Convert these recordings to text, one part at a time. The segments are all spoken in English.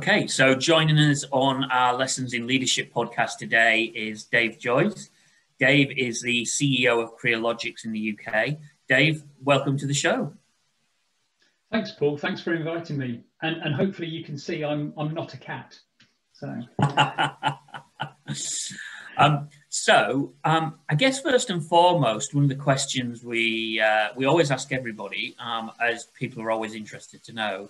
Okay, so joining us on our Lessons in Leadership podcast today is Dave Joyce. Dave is the CEO of Crealogix in the UK. Dave, welcome to the show. Thanks, Paul. Thanks for inviting me. And hopefully you can see I'm not a cat. So, I guess first and foremost, one of the questions we always ask everybody, as people are always interested to know,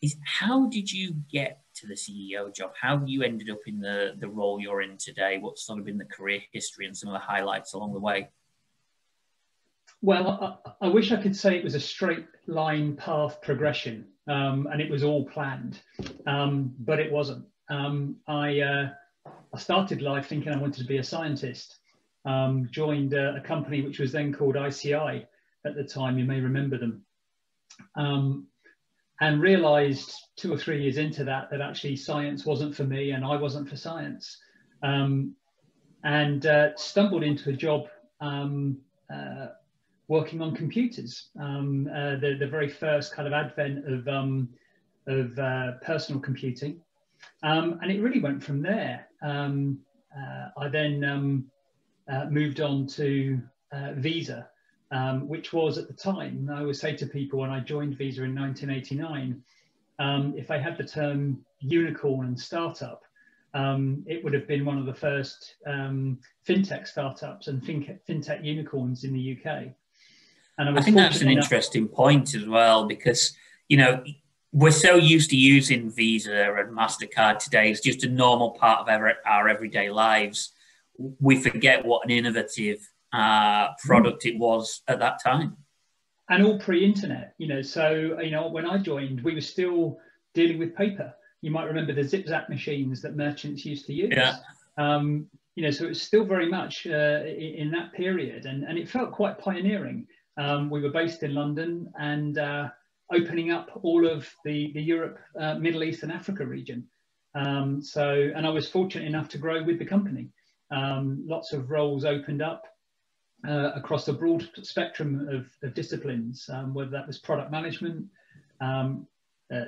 is how did you get to the CEO job? How have you ended up in the role you're in today? What's sort of been the career history and some of the highlights along the way? Well, I wish I could say it was a straight line path progression and it was all planned, but it wasn't. I started life thinking I wanted to be a scientist, joined a company which was then called ICI at the time, you may remember them. And realised 2 or 3 years into that actually science wasn't for me and I wasn't for science. And stumbled into a job working on computers, the very first kind of advent of personal computing. And it really went from there. I then moved on to Visa, which was at the time, I always say to people when I joined Visa in 1989, if they had the term unicorn and startup, it would have been one of the first fintech startups and fintech unicorns in the UK. And I think that's an interesting point as well, because, you know, we're so used to using Visa and MasterCard today. It's just a normal part of our everyday lives. We forget what an innovative product it was at that time. And all pre-internet, so, when I joined, we were still dealing with paper. You might remember the zip-zap machines that merchants used to use. Yeah. So it was still very much in that period, and it felt quite pioneering. We were based in London and opening up all of the Europe, Middle East and Africa region. And I was fortunate enough to grow with the company. Lots of roles opened up across a broad spectrum of disciplines, whether that was product management,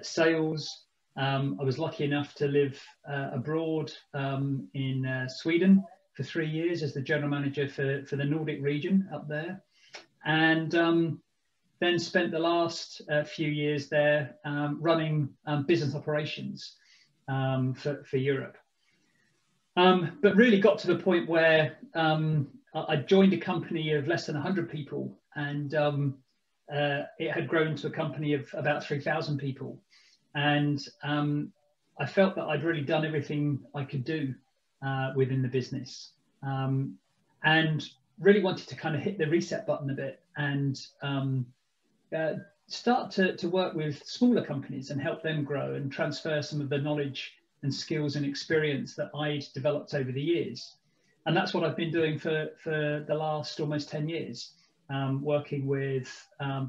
sales. I was lucky enough to live abroad in Sweden for 3 years as the general manager for the Nordic region up there. And then spent the last few years there running business operations for Europe. But really got to the point where I joined a company of less than 100 people, and it had grown to a company of about 3,000 people. And I felt that I'd really done everything I could do within the business, and really wanted to kind of hit the reset button a bit and start to work with smaller companies and help them grow and transfer some of the knowledge and skills and experience that I'd developed over the years. And that's what I've been doing for the last almost 10 years, working with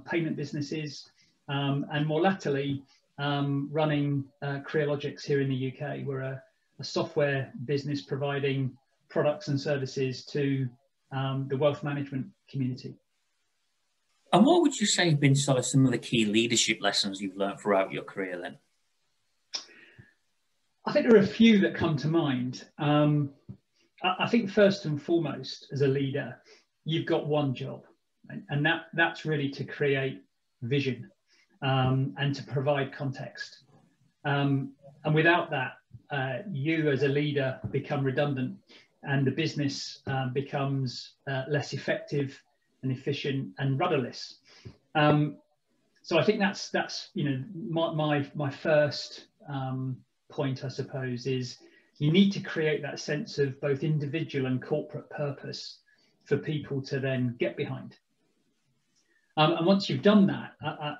payment businesses and more latterly running Crealogix here in the UK. We're a software business providing products and services to the wealth management community. And what would you say have been sort of some of the key leadership lessons you've learned throughout your career then? I think there are a few that come to mind. I think first and foremost, as a leader, you've got one job, and that's really to create vision and to provide context. And without that, you as a leader become redundant, and the business becomes less effective and efficient and rudderless. So I think that's my first point, I suppose, is you need to create that sense of both individual and corporate purpose for people to then get behind. And once you've done that,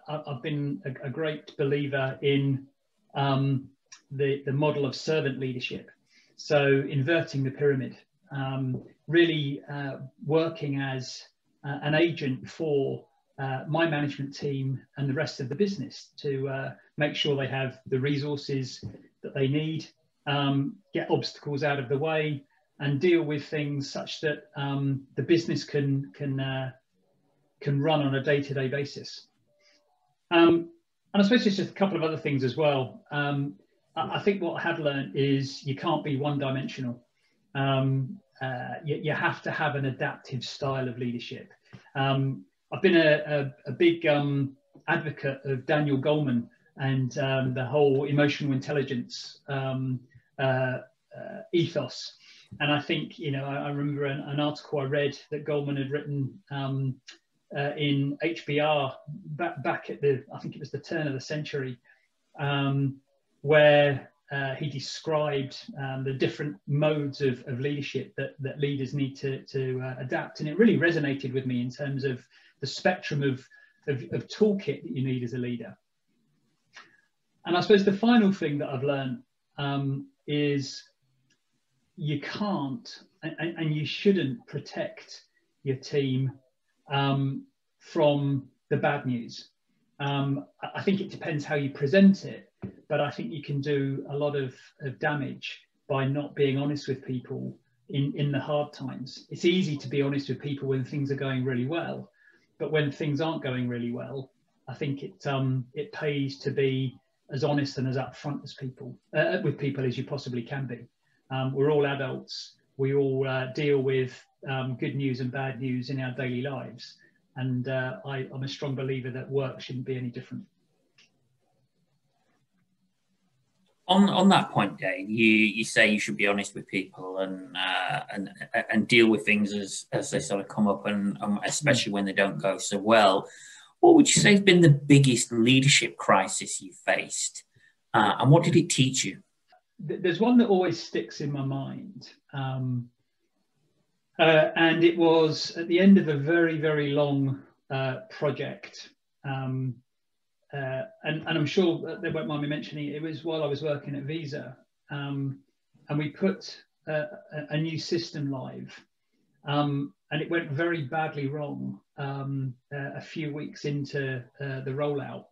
I've been a great believer in the model of servant leadership. So inverting the pyramid, really working as an agent for my management team and the rest of the business to make sure they have the resources that they need, get obstacles out of the way, and deal with things such that the business can run on a day-to-day basis. And I suppose just a couple of other things as well. I think what I have learned is you can't be one-dimensional. You have to have an adaptive style of leadership. I've been a big advocate of Daniel Goleman and the whole emotional intelligence ethos. And I think, I remember an article I read that Goleman had written in HBR back at I think it was the turn of the century, where he described the different modes of leadership that leaders need to adapt. And it really resonated with me in terms of the spectrum of toolkit that you need as a leader. And I suppose the final thing that I've learned is you can't and you shouldn't protect your team from the bad news. I think it depends how you present it, but I think you can do a lot of damage by not being honest with people in the hard times. It's easy to be honest with people when things are going really well, but when things aren't going really well, I think it pays to be as honest and as upfront with people as you possibly can be. We're all adults. We all deal with good news and bad news in our daily lives. And I'm a strong believer that work shouldn't be any different. On that point, Dave, you say you should be honest with people and deal with things as they sort of come up, and especially when they don't go so well. What would you say has been the biggest leadership crisis you faced, and what did it teach you? There's one that always sticks in my mind, and it was at the end of a very, very long project. And I'm sure they won't mind me mentioning it. It was while I was working at Visa, and we put a new system live, and it went very badly wrong a few weeks into the rollout,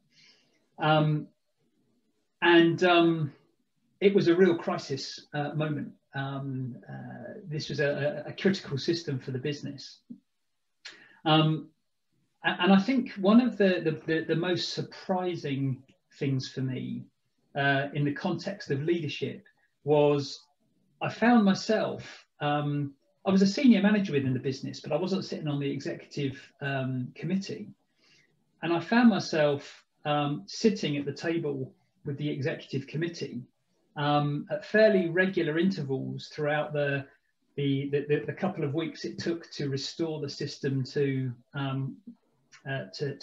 and it was a real crisis moment. This was a critical system for the business. And I think one of the most surprising things for me in the context of leadership was I found myself, I was a senior manager within the business, but I wasn't sitting on the executive committee. And I found myself sitting at the table with the executive committee at fairly regular intervals throughout the couple of weeks it took to restore the system to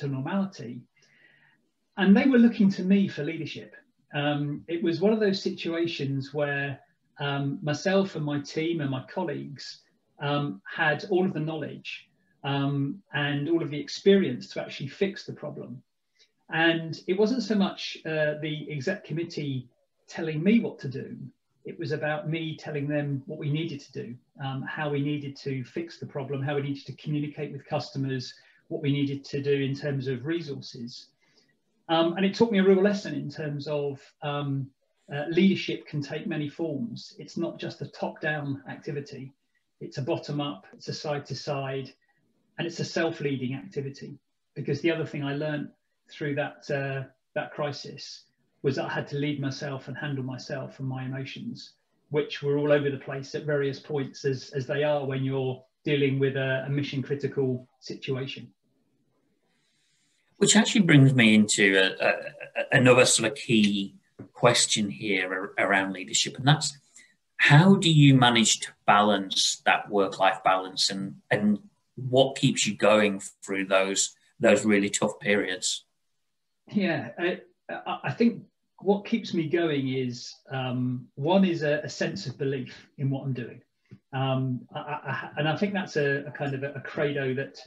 normality, and they were looking to me for leadership. It was one of those situations where myself and my team and my colleagues had all of the knowledge and all of the experience to actually fix the problem. And it wasn't so much the exec committee telling me what to do. It was about me telling them what we needed to do, how we needed to fix the problem, how we needed to communicate with customers, what we needed to do in terms of resources. And it taught me a real lesson in terms of leadership can take many forms. It's not just a top-down activity. It's a bottom-up, it's a side-to-side, and it's a self-leading activity. Because the other thing I learned through that crisis was that I had to lead myself and handle myself and my emotions, which were all over the place at various points, as they are when you're dealing with a mission-critical situation. Which actually brings me into another sort of key question here around leadership, and that's how do you manage to balance that work-life balance, and what keeps you going through those really tough periods? Yeah, I think what keeps me going is one is a sense of belief in what I'm doing, and I think that's a kind of a credo that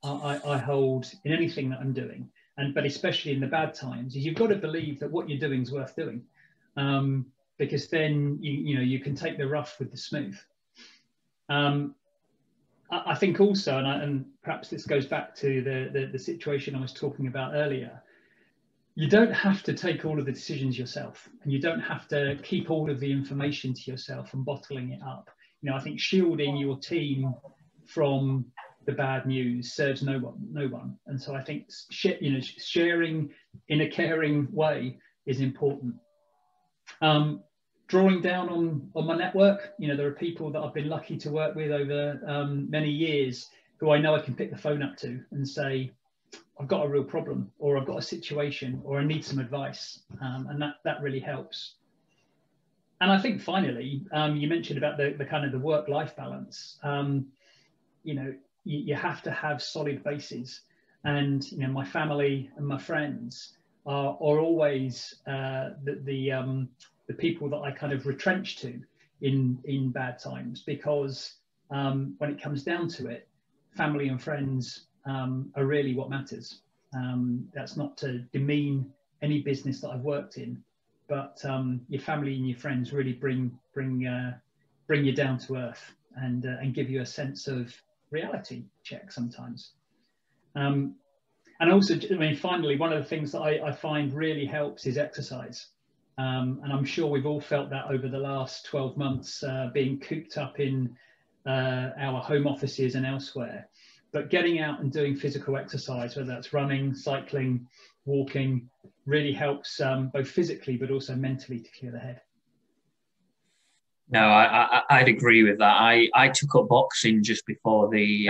I hold in anything that I'm doing, but especially in the bad times, is you've got to believe that what you're doing is worth doing, because then you can take the rough with the smooth. I think also, and perhaps this goes back to the situation I was talking about earlier, you don't have to take all of the decisions yourself, and you don't have to keep all of the information to yourself and bottling it up. I think shielding your team from the bad news serves no one. And so I think sharing in a caring way is important. Drawing down on my network. You know, there are people that I've been lucky to work with over many years who I know I can pick the phone up to and say, I've got a real problem, or I've got a situation, or I need some advice, and that really helps. And I think finally, you mentioned about the kind of the work-life balance. You know, you have to have solid bases, and you know, my family and my friends are always the people that I kind of retrench to in bad times, because when it comes down to it, family and friends are really what matters. That's not to demean any business that I've worked in, but your family and your friends really bring you down to earth and give you a sense of reality check sometimes. And also, I mean, finally, one of the things that I find really helps is exercise. And I'm sure we've all felt that over the last 12 months, being cooped up in our home offices and elsewhere. But getting out and doing physical exercise, whether that's running, cycling, walking, really helps both physically but also mentally to clear the head. No, I'd agree with that. I took up boxing just before the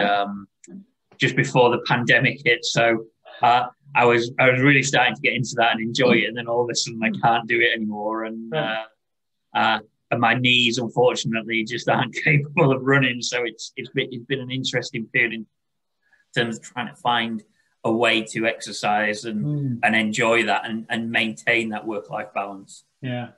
pandemic hit, so I was really starting to get into that and enjoy it, and then all of a sudden I can't do it anymore, and my knees unfortunately just aren't capable of running. So it's been an interesting period in terms of trying to find a way to exercise and enjoy that and maintain that work-life balance. Yeah.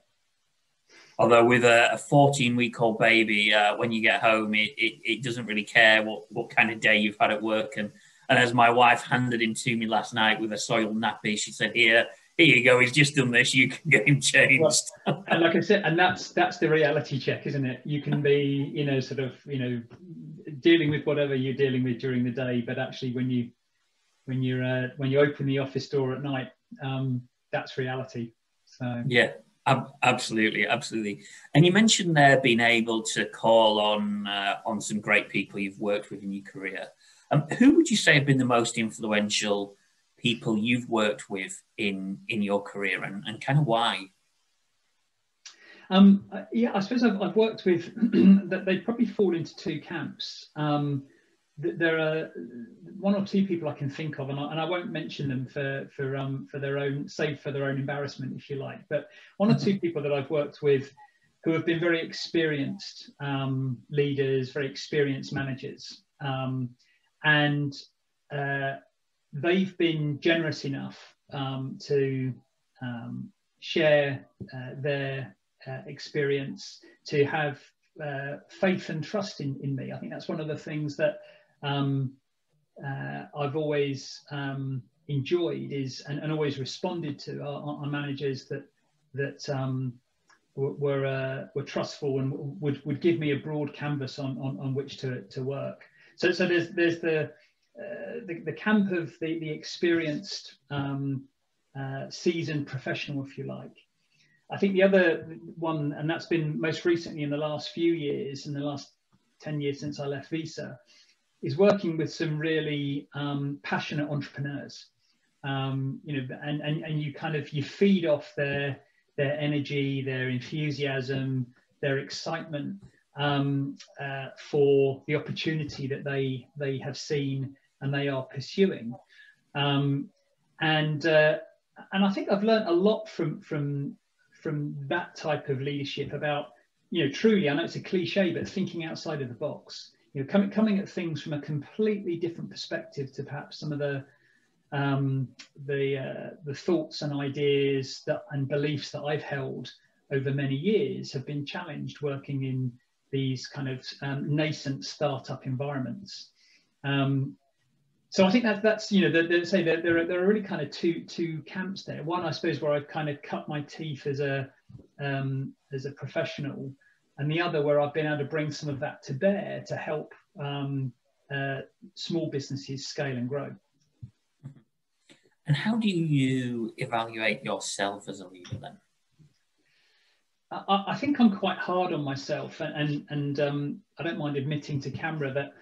Although with a 14-week-old baby, when you get home, it doesn't really care what kind of day you've had at work. And as my wife handed him to me last night with a soiled nappy, she said, here you go, he's just done this, you can get him changed. Well, and like I said, and that's the reality check, isn't it? You can be, you know, sort of, you know, dealing with whatever you're dealing with during the day, but actually when you open the office door at night, that's reality. So yeah. Absolutely. And you mentioned there being able to call on some great people you've worked with in your career. Who would you say have been the most influential people you've worked with in your career, and kind of why? Yeah, I suppose I've worked with that. They probably fall into two camps. There are one or two people I can think of, and I won't mention them for their own, save for their own embarrassment, if you like. But one or two people that I've worked with who have been very experienced leaders, very experienced managers, and they've been generous enough to share their experience, to have faith and trust in me. I think that's one of the things that I've always enjoyed and always responded to are managers that were trustful and would give me a broad canvas on which to work. So there's the camp of the experienced seasoned professional, if you like. I think the other one, and that's been most recently in the last few years, in the last 10 years since I left Visa, is working with some really passionate entrepreneurs. You know, and you feed off their energy, their enthusiasm, their excitement for the opportunity that they have seen and they are pursuing. And I think I've learned a lot from that type of leadership about, you know, truly, I know it's a cliche, but thinking outside of the box, you know, coming at things from a completely different perspective to perhaps some of the thoughts and ideas and beliefs that I've held over many years have been challenged working in these kind of nascent startup environments. So I think that's you know, there are really kind of two camps there. One, I suppose, where I've kind of cut my teeth as a professional, and the other where I've been able to bring some of that to bear to help small businesses scale and grow. And how do you evaluate yourself as a leader then? I think I'm quite hard on myself, and I don't mind admitting to camera that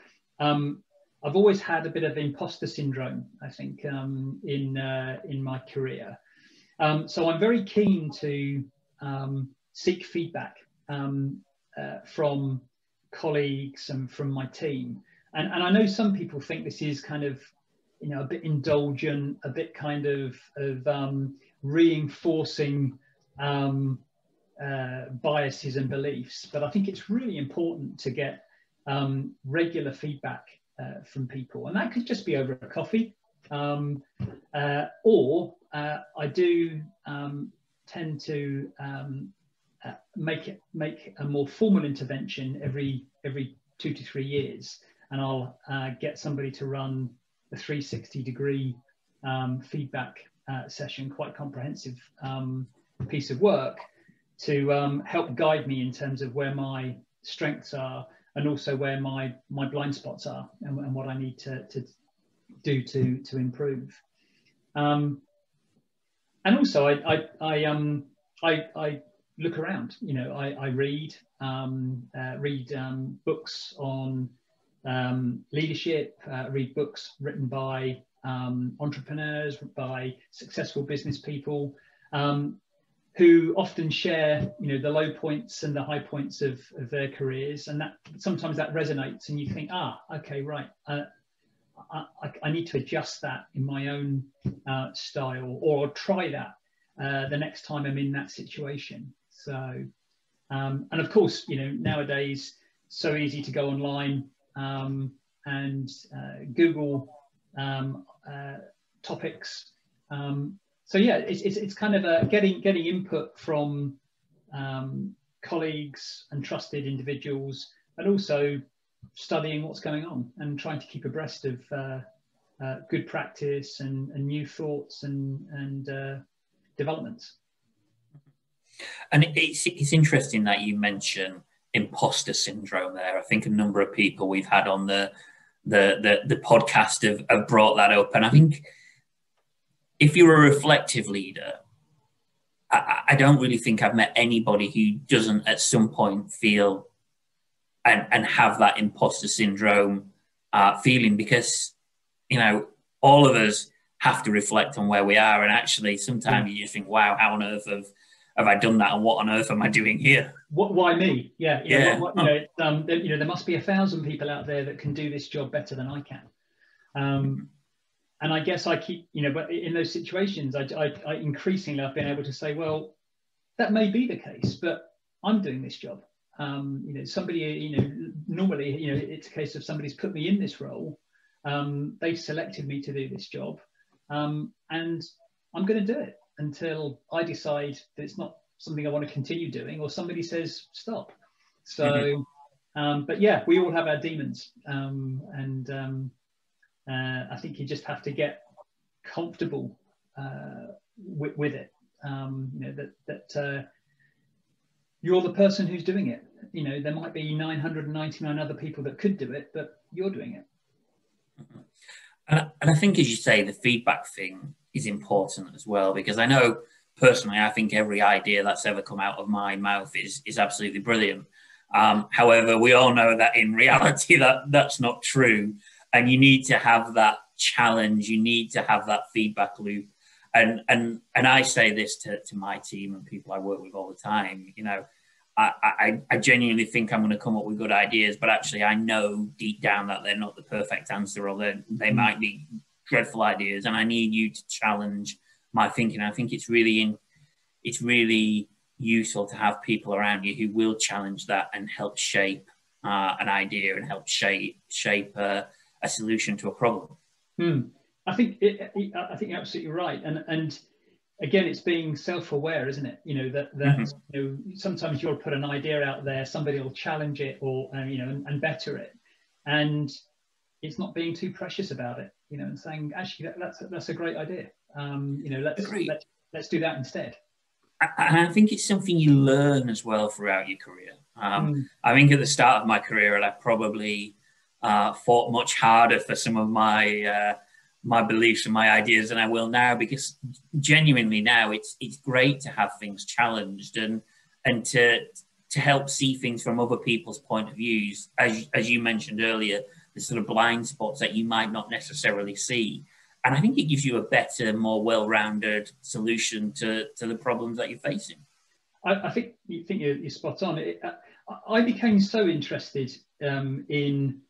I've always had a bit of imposter syndrome, I think, in my career. So I'm very keen to seek feedback from colleagues and from my team. And I know some people think this is kind of, a bit indulgent, a bit kind of reinforcing biases and beliefs. But I think it's really important to get regular feedback from people. And that could just be over a coffee. Or I do tend to make a more formal intervention every 2 to 3 years, and I'll get somebody to run a 360-degree feedback session, quite comprehensive piece of work to help guide me in terms of where my strengths are and also where my blind spots are and what I need to do to improve. And also I look around. I read books on leadership, read books written by entrepreneurs, by successful business people who often share the low points and the high points of their careers, and that sometimes that resonates and you think, okay, right, I need to adjust that in my own style, or try that the next time I'm in that situation. So, and of course, nowadays, so easy to go online and Google topics. So yeah, it's kind of getting input from colleagues and trusted individuals, and also studying what's going on and trying to keep abreast of good practice and new thoughts and developments. And it's interesting that you mention imposter syndrome there. I think a number of people we've had on the podcast have brought that up. And I think if you're a reflective leader, I don't really think I've met anybody who doesn't at some point feel and have that imposter syndrome feeling, because, all of us have to reflect on where we are. And actually, sometimes you just think, wow, how on earth have I done that? And what on earth am I doing here? Why me? Yeah. Yeah. There must be 1,000 people out there that can do this job better than I can. And I guess I keep, but in those situations, I increasingly I've been able to say, well, that may be the case, but I'm doing this job. Somebody, normally, it's a case of somebody's put me in this role. They've selected me to do this job, and I'm going to do it until I decide that it's not something I want to continue doing, or somebody says stop. So, but yeah, we all have our demons, and I think you just have to get comfortable with it. That you're the person who's doing it. There might be 999 other people that could do it, but you're doing it. And I think, as you say, the feedback thing is important as well, because I know personally, I think every idea that's ever come out of my mouth is absolutely brilliant. However, we all know that in reality that's not true, and you need to have that challenge. You need to have that feedback loop. And I say this to my team and people I work with all the time. I genuinely think I'm going to come up with good ideas, but actually I know deep down that they're not the perfect answer, or they might be dreadful ideas, and I need you to challenge my thinking. I think it's really useful to have people around you who will challenge that and help shape an idea and help shape a solution to a problem. I think you're absolutely right, and again, it's being self-aware, isn't it? Sometimes you'll put an idea out there, somebody will challenge it, or and better it, and it's not being too precious about it, and saying, actually, that's a great idea. Let's do that instead. And I think it's something you learn as well throughout your career. I think at the start of my career, I probably fought much harder for some of my beliefs and my ideas than I will now, because genuinely now it's great to have things challenged and to help see things from other people's point of views. As you mentioned earlier, the sort of blind spots that you might not necessarily see. And I think it gives you a better, more well-rounded solution to the problems that you're facing. I think you're spot on. I became so interested in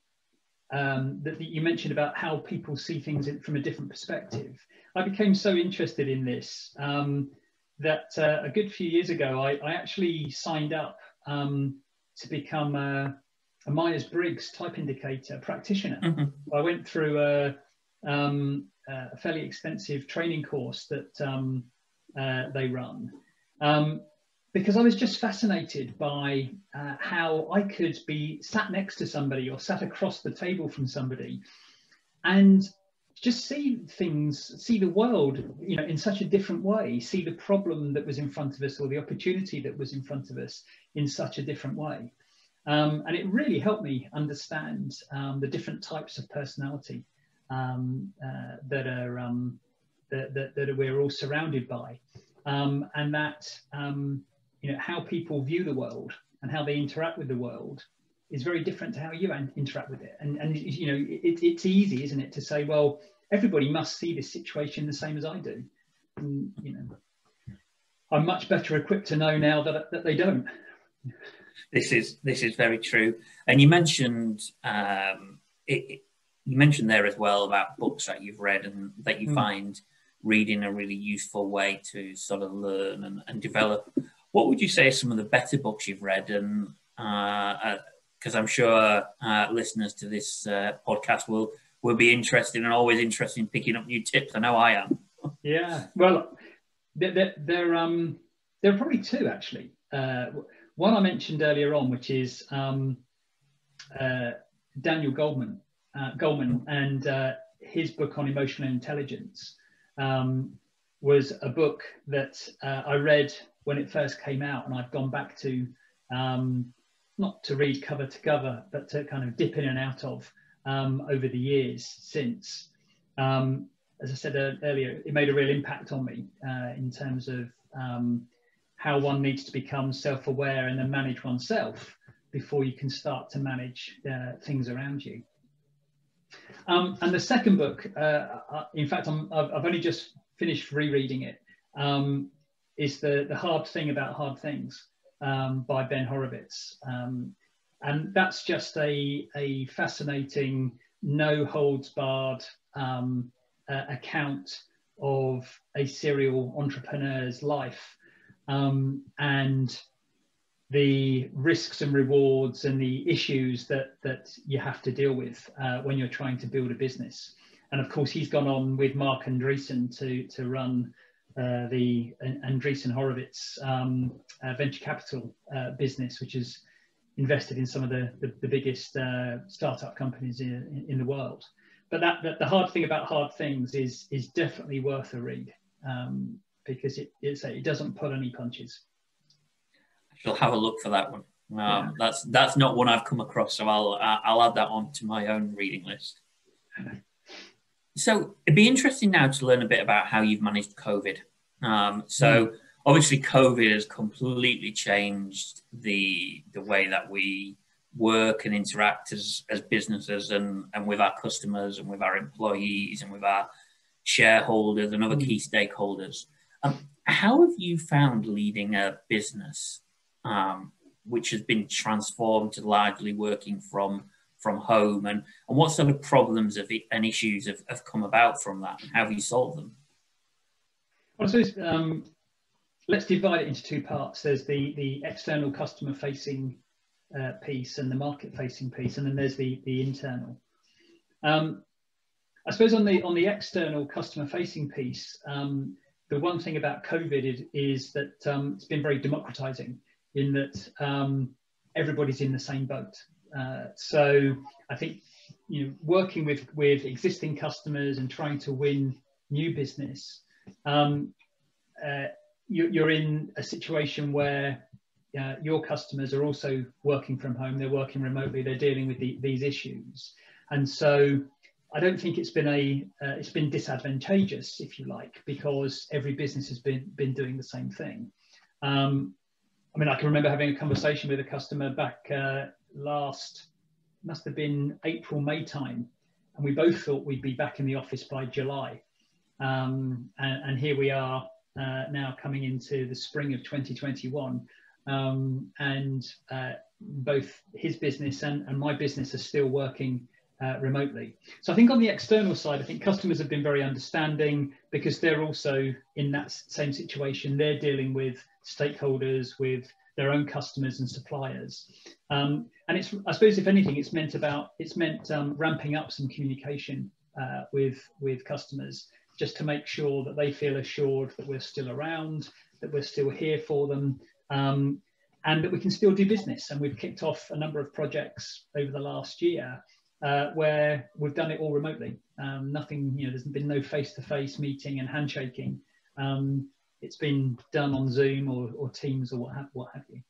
that you mentioned about how people see things from a different perspective. I became so interested in this that a good few years ago, I actually signed up to become a Myers-Briggs type indicator practitioner. Mm-hmm. I went through a fairly extensive training course that they run. Because I was just fascinated by how I could be sat next to somebody or sat across the table from somebody and just see things, see the world, in such a different way, see the problem that was in front of us or the opportunity that was in front of us in such a different way. And it really helped me understand the different types of personality that we're all surrounded by, and that how people view the world and how they interact with the world is very different to how you interact with it. And it's easy, isn't it, to say, well, everybody must see this situation the same as I do. And, I'm much better equipped to know now that they don't. This is very true. And you mentioned you mentioned there as well about books that you've read and that you find reading a really useful way to sort of learn and develop. What would you say are some of the better books you've read? And because I'm sure listeners to this podcast will be interested and always interested in picking up new tips. I know I am. Yeah, well, there are probably two actually. One I mentioned earlier on, which is Daniel Goleman, and his book on emotional intelligence was a book that I read when it first came out, and I've gone back to, not to read cover to cover, but to kind of dip in and out of over the years since. As I said earlier, it made a real impact on me in terms of how one needs to become self-aware and then manage oneself before you can start to manage things around you. And the second book, in fact, I've only just finished rereading it, is the Hard Thing About Hard Things by Ben Horowitz. And that's just a fascinating, no holds barred account of a serial entrepreneur's life, and the risks and rewards and the issues that you have to deal with when you're trying to build a business. And of course, he's gone on with Mark Andreessen to run the Andreessen Horowitz venture capital business, which is invested in some of the biggest startup companies in the world. But the Hard Thing About Hard Things is definitely worth a read, because it doesn't pull any punches. I shall have a look for that one. That's not one I've come across, so I'll add that on to my own reading list. So it'd be interesting now to learn a bit about how you've managed COVID. Obviously, COVID has completely changed the way that we work and interact as businesses and with our customers and with our employees and with our shareholders and other key stakeholders. How have you found leading a business which has been transformed to largely working from home, and what sort of problems and issues have come about from that, and how have you solved them? Well, I suppose let's divide it into two parts. There's the external customer facing piece and the market facing piece, and then there's the internal. I suppose on the external customer facing piece, the one thing about COVID is that it's been very democratizing in that everybody's in the same boat. So I think working with existing customers and trying to win new business, you're in a situation where your customers are also working from home, they're working remotely, they're dealing with these issues. And so I don't think it's been disadvantageous, if you like, because every business has been doing the same thing. I mean, I can remember having a conversation with a customer back must have been April, May time, and we both thought we'd be back in the office by July. And here we are now coming into the spring of 2021, and both his business and my business are still working remotely. So I think on the external side, I think customers have been very understanding, because they're also in that same situation. They're dealing with stakeholders, with their own customers and suppliers, and it's, I suppose, if anything, it's meant ramping up some communication with customers, just to make sure that they feel assured that we're still around, that we're still here for them, and that we can still do business. And we've kicked off a number of projects over the last year where we've done it all remotely. Nothing, there's been no face-to-face meeting and handshaking. It's been done on Zoom or Teams or what have you.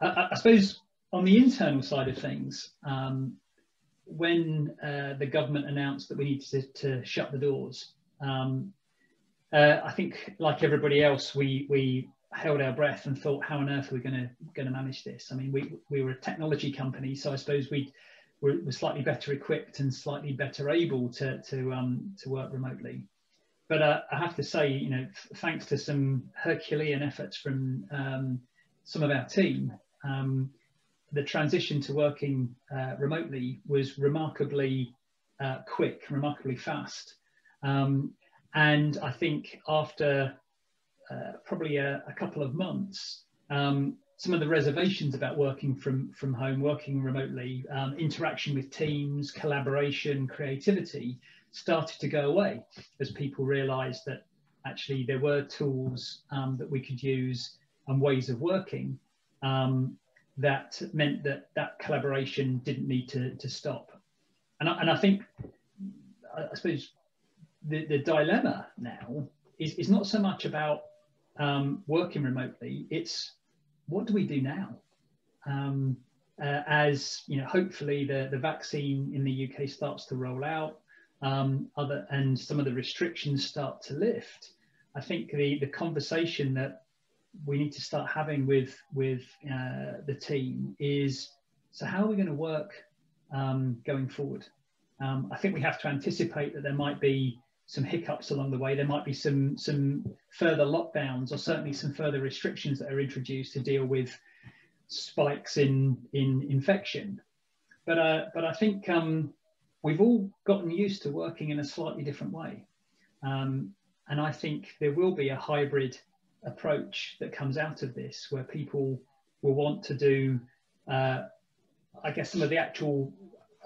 I suppose on the internal side of things, when the government announced that we needed to shut the doors, I think, like everybody else, we held our breath and thought, how on earth are we going to manage this? I mean, we were a technology company, so I suppose we're slightly better equipped and slightly better able to work remotely. But I have to say, thanks to some Herculean efforts from some of our team, the transition to working remotely was remarkably quick, remarkably fast. And I think after probably a couple of months, some of the reservations about working from home, working remotely, interaction with teams, collaboration, creativity started to go away, as people realized that actually there were tools that we could use and ways of working that meant that collaboration didn't need to stop. And I think, I suppose, the dilemma now is not so much about working remotely, it's what do we do now? As hopefully the vaccine in the UK starts to roll out, and some of the restrictions start to lift, I think the conversation that we need to start having with the team is, so how are we going to work going forward? I think we have to anticipate that there might be some hiccups along the way. There might be some further lockdowns, or certainly some further restrictions that are introduced to deal with spikes in infection. But I think we've all gotten used to working in a slightly different way. And I think there will be a hybrid approach that comes out of this, where people will want to do, I guess, some of the actual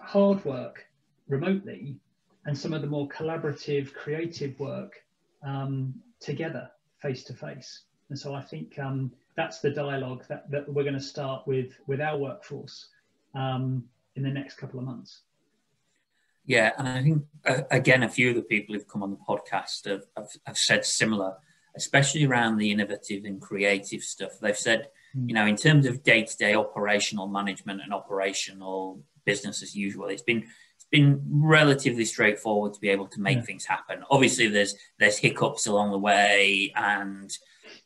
hard work remotely, and some of the more collaborative, creative work together, face to face. And so I think that's the dialogue that we're going to start with our workforce in the next couple of months. Yeah, and I think, again, a few of the people who've come on the podcast have said similar, especially around the innovative and creative stuff. They've said, in terms of day-to-day operational management and operational business as usual, it's been relatively straightforward to be able to make things happen. Obviously, there's hiccups along the way, and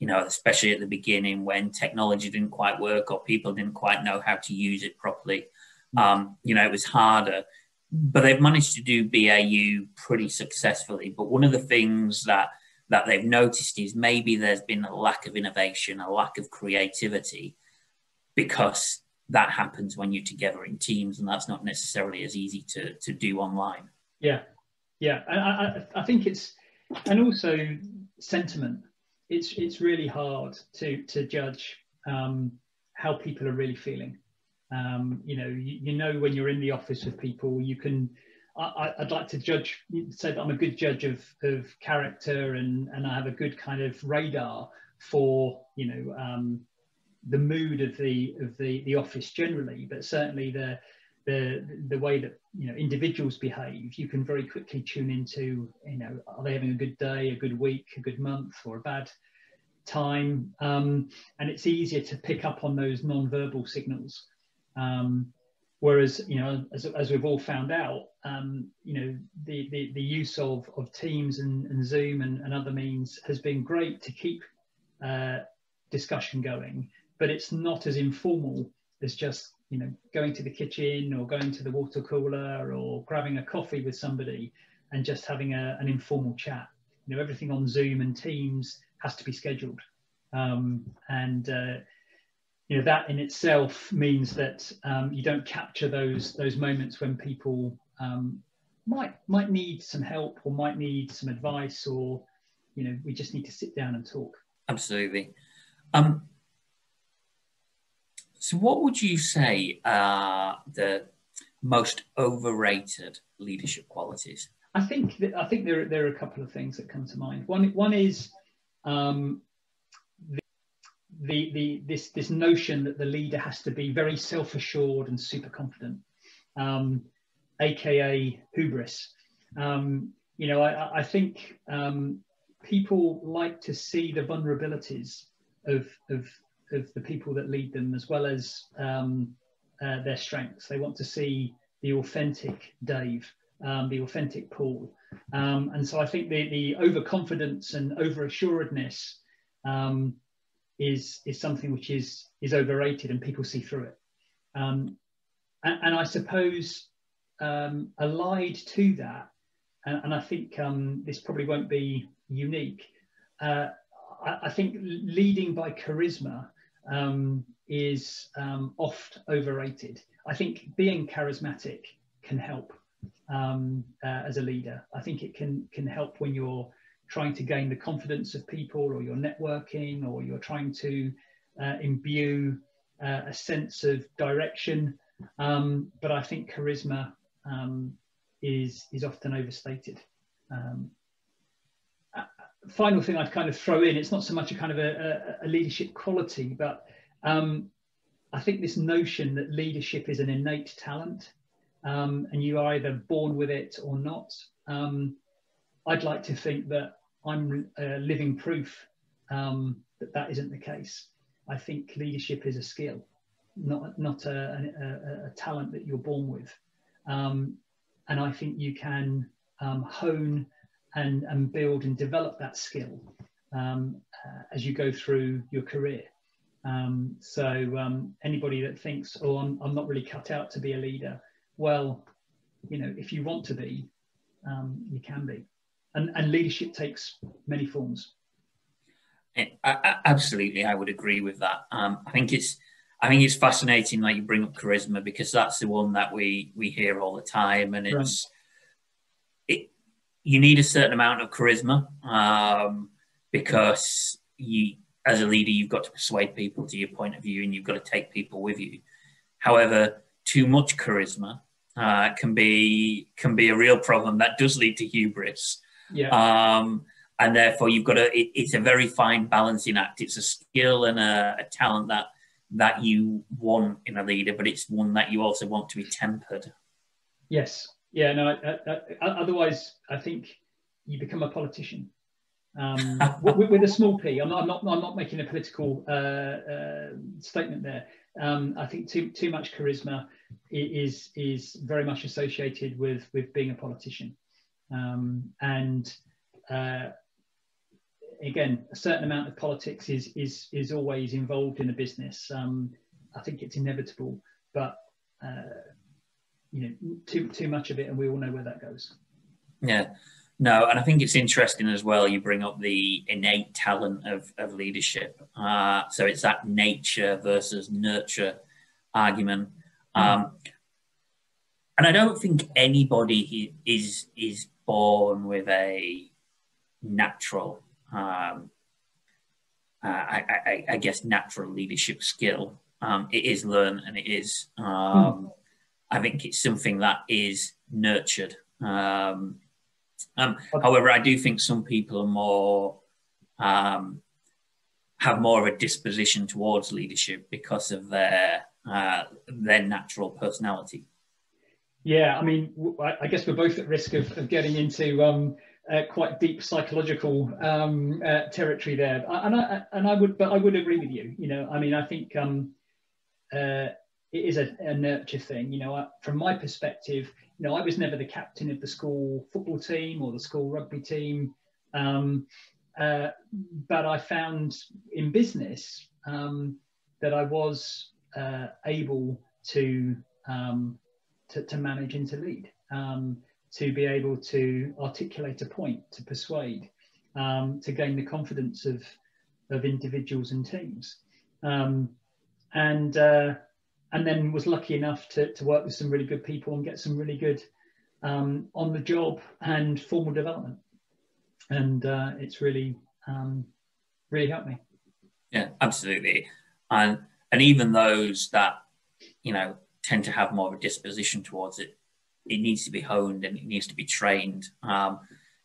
especially at the beginning when technology didn't quite work or people didn't quite know how to use it properly. It was harder, but they've managed to do BAU pretty successfully. But one of the things that they've noticed is maybe there's been a lack of innovation, a lack of creativity, because that happens when you're together in teams, and that's not necessarily as easy to do online. Yeah. I think it's, and also sentiment. It's really hard to judge how people are really feeling. When you're in the office with people, you can. I'd like to say that I'm a good judge of character, and I have a good kind of radar for the mood of the office generally, but certainly the way that individuals behave, you can very quickly tune into are they having a good day, a good week, a good month, or a bad time, and it's easier to pick up on those non-verbal signals. Whereas as we've all found out, the use of Teams and Zoom and other means has been great to keep discussion going. But it's not as informal as just going to the kitchen or going to the water cooler or grabbing a coffee with somebody and just having an informal chat. everything on Zoom and Teams has to be scheduled, and that in itself means that you don't capture those moments when people might need some help, or might need some advice, or we just need to sit down and talk. Absolutely. So what would you say are the most overrated leadership qualities? I think there are a couple of things that come to mind. One is this notion that the leader has to be very self-assured and super confident, aka hubris. I think people like to see the vulnerabilities of the people that lead them, as well as their strengths. They want to see the authentic Dave, the authentic Paul, and so I think the overconfidence and overassuredness is something which is overrated, and people see through it. And I suppose allied to that, and I think this probably won't be unique, I think leading by charisma is oft overrated. I think being charismatic can help as a leader. I think it can help when you're trying to gain the confidence of people, or you're networking, or you're trying to imbue a sense of direction. But I think charisma is often overstated. Final thing I'd kind of throw in, it's not so much a kind of a leadership quality, but I think this notion that leadership is an innate talent, and you are either born with it or not. I'd like to think that I'm living proof that isn't the case. I think leadership is a skill, not a talent that you're born with. And I think you can hone and build and develop that skill as you go through your career. So anybody that thinks, oh, I'm not really cut out to be a leader, well, if you want to be, you can be. And leadership takes many forms. Absolutely, I would agree with that. I think it's fascinating that you bring up charisma, because that's the one that we hear all the time, and you need a certain amount of charisma because you, as a leader, you've got to persuade people to your point of view, and you've got to take people with you. However, too much charisma can be a real problem that does lead to hubris. Yeah. And therefore you've got it's a very fine balancing act. It's a skill and a talent that you want in a leader, but it's one that you also want to be tempered. Yes. Yeah. No. Otherwise, I think you become a politician with a small p. I'm not making a political statement there. I think too much charisma is very much associated with being a politician. And again, a certain amount of politics is always involved in a business. I think it's inevitable, but too much of it, and we all know where that goes. Yeah, no, and I think it's interesting as well. You bring up the innate talent of leadership. So it's that nature versus nurture argument. And I don't think anybody is born with a natural, I guess, natural leadership skill. It is learned, and it is. I think it's something that is nurtured. However, I do think some people are more have more of a disposition towards leadership because of their natural personality. Yeah, I mean, I guess we're both at risk of getting into quite deep psychological territory there, and I would agree with you. I mean, I think it is a nurture thing. From my perspective, I was never the captain of the school football team or the school rugby team, but I found in business that I was able to manage and to lead, to be able to articulate a point, to persuade. to gain the confidence of individuals and teams. And then was lucky enough to work with some really good people and get some really good on the job and formal development. And it's really really helped me. Yeah, absolutely. And even those that, tend to have more of a disposition towards it, it needs to be honed and it needs to be trained.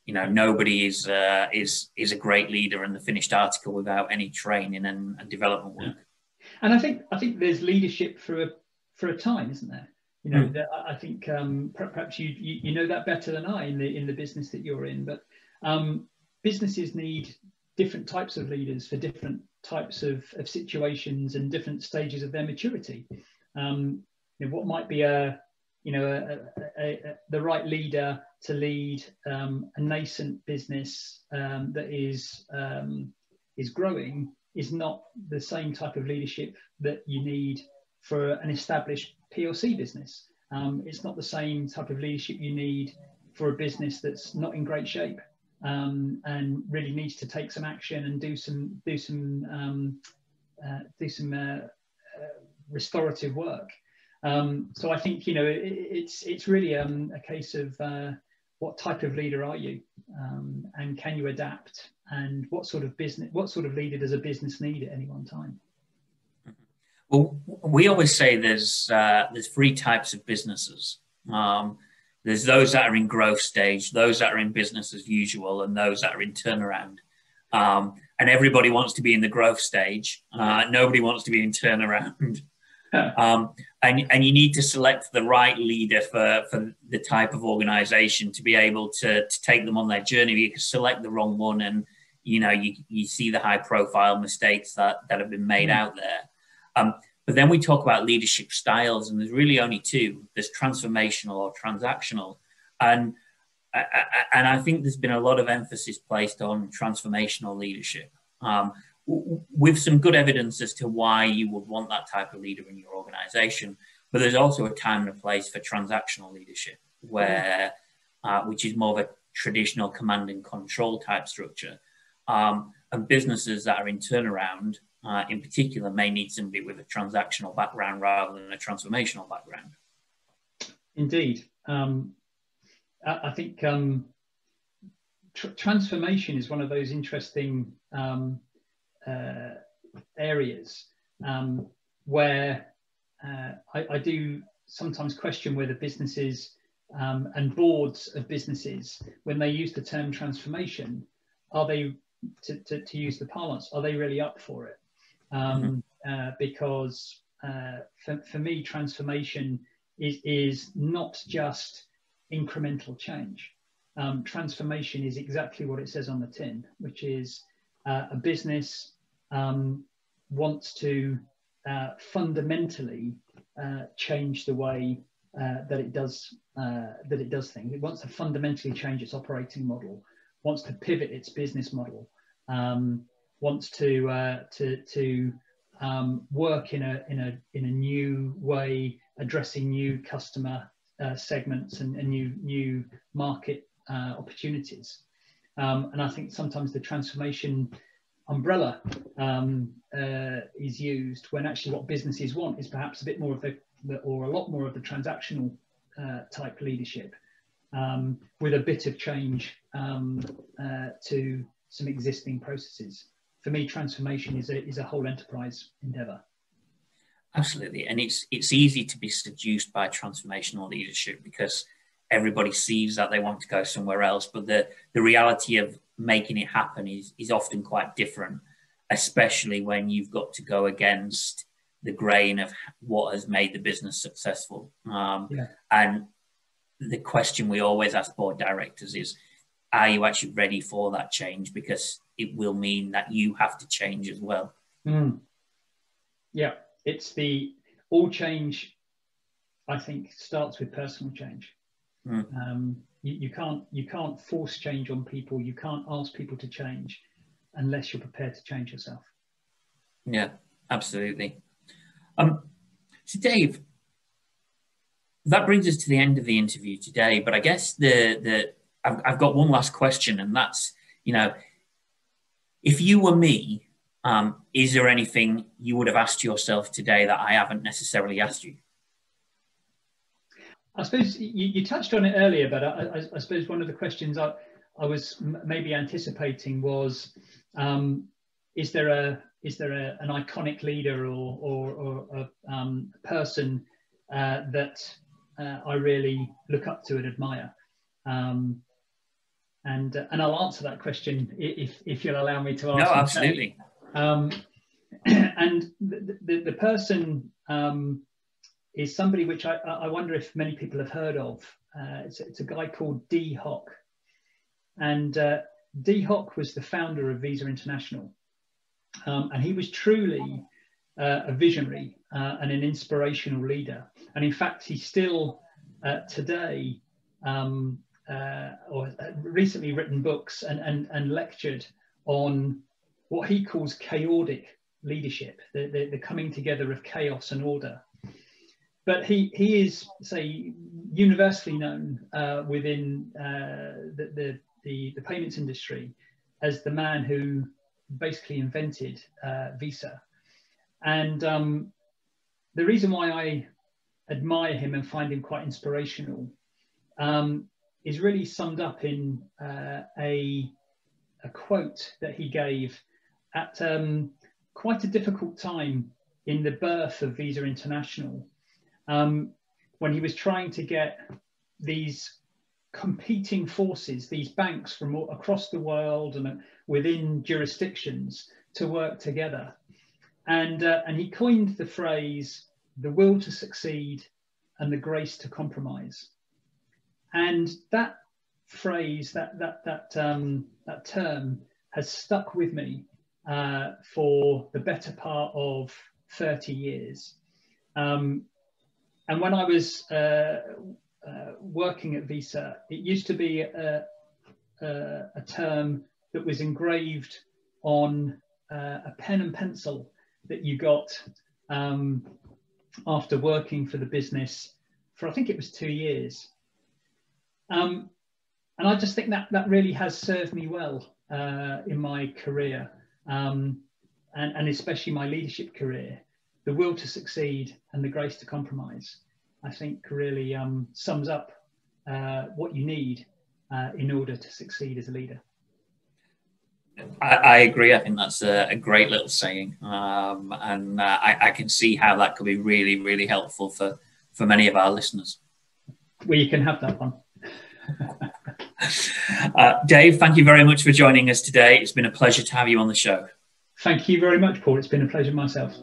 Nobody is a great leader in the finished article without any training and development work. And I think there's leadership for a time, isn't there? I think perhaps you know that better than I in the business that you're in. But businesses need different types of leaders for different types of situations and different stages of their maturity. What might be the right leader to lead a nascent business that is growing is not the same type of leadership that you need for an established PLC business. It's not the same type of leadership you need for a business that's not in great shape and really needs to take some action and do some restorative work. So I think it's really a case of what type of leader are you, and can you adapt, and what sort of leader does a business need at any one time? Well, we always say there's three types of businesses. There's those that are in growth stage, those that are in business as usual, and those that are in turnaround. And everybody wants to be in the growth stage. Nobody wants to be in turnaround. And you need to select the right leader for the type of organization to be able to take them on their journey. You can select the wrong one and you see the high profile mistakes that have been made out there. But then we talk about leadership styles, and there's really only two. There's transformational or transactional. And I think there's been a lot of emphasis placed on transformational leadership, with some good evidence as to why you would want that type of leader in your organization. But there's also a time and a place for transactional leadership, where which is more of a traditional command and control type structure. And businesses that are in turnaround, in particular, may need somebody with a transactional background rather than a transformational background. Indeed. I think transformation is one of those interesting areas where I do sometimes question whether businesses and boards of businesses, when they use the term transformation, are they, to use the parlance, are they really up for it? Because for me, transformation is not just incremental change. Transformation is exactly what it says on the tin, which is a business wants to fundamentally change the way that it does things. It wants to fundamentally change its operating model, wants to pivot its business model, wants to work in a new way, addressing new customer segments and new market opportunities. And I think sometimes the transformation umbrella is used when actually what businesses want is perhaps a bit more of or a lot more of the transactional type leadership, with a bit of change to some existing processes. For me, transformation is a whole enterprise endeavor. Absolutely. And it's easy to be seduced by transformational leadership because everybody sees that they want to go somewhere else. But the reality of making it happen is often quite different, especially when you've got to go against the grain of what has made the business successful. And the question we always ask board directors is, are you actually ready for that change? Because it will mean that you have to change as well. Yeah, it's all change, I think, starts with personal change. You can't force change on people. You can't ask people to change unless you're prepared to change yourself. Yeah, absolutely. So Dave, that brings us to the end of the interview today. But I guess I've got one last question, and that's, If you were me, is there anything you would have asked yourself today that I haven't necessarily asked you? I suppose you touched on it earlier, but I suppose one of the questions I was maybe anticipating was, is there an iconic leader or a person that I really look up to and admire? And I'll answer that question if you'll allow me to answer. No, absolutely. And the person is somebody which I wonder if many people have heard of. It's a guy called Dee Hock. And Dee Hock was the founder of Visa International. And he was truly a visionary and an inspirational leader. And in fact, he still today, or recently written books and lectured on what he calls chaotic leadership, the coming together of chaos and order. But he is, say, universally known within the payments industry as the man who basically invented Visa. And the reason why I admire him and find him quite inspirational is really summed up in a quote that he gave at quite a difficult time in the birth of Visa International, when he was trying to get these competing forces, these banks from across the world and within jurisdictions, to work together. And he coined the phrase, the will to succeed and the grace to compromise. And that phrase, that term has stuck with me for the better part of 30 years. And when I was working at Visa, it used to be a term that was engraved on a pen and pencil that you got after working for the business for, I think it was 2 years. And I just think that really has served me well in my career, and especially my leadership career. The will to succeed and the grace to compromise, I think, really sums up what you need in order to succeed as a leader. I agree. I think that's a great little saying, and I can see how that could be really, really helpful for many of our listeners. Well, you can have that one. Dave, thank you very much for joining us today. It's been a pleasure to have you on the show. Thank you very much, Paul. It's been a pleasure myself.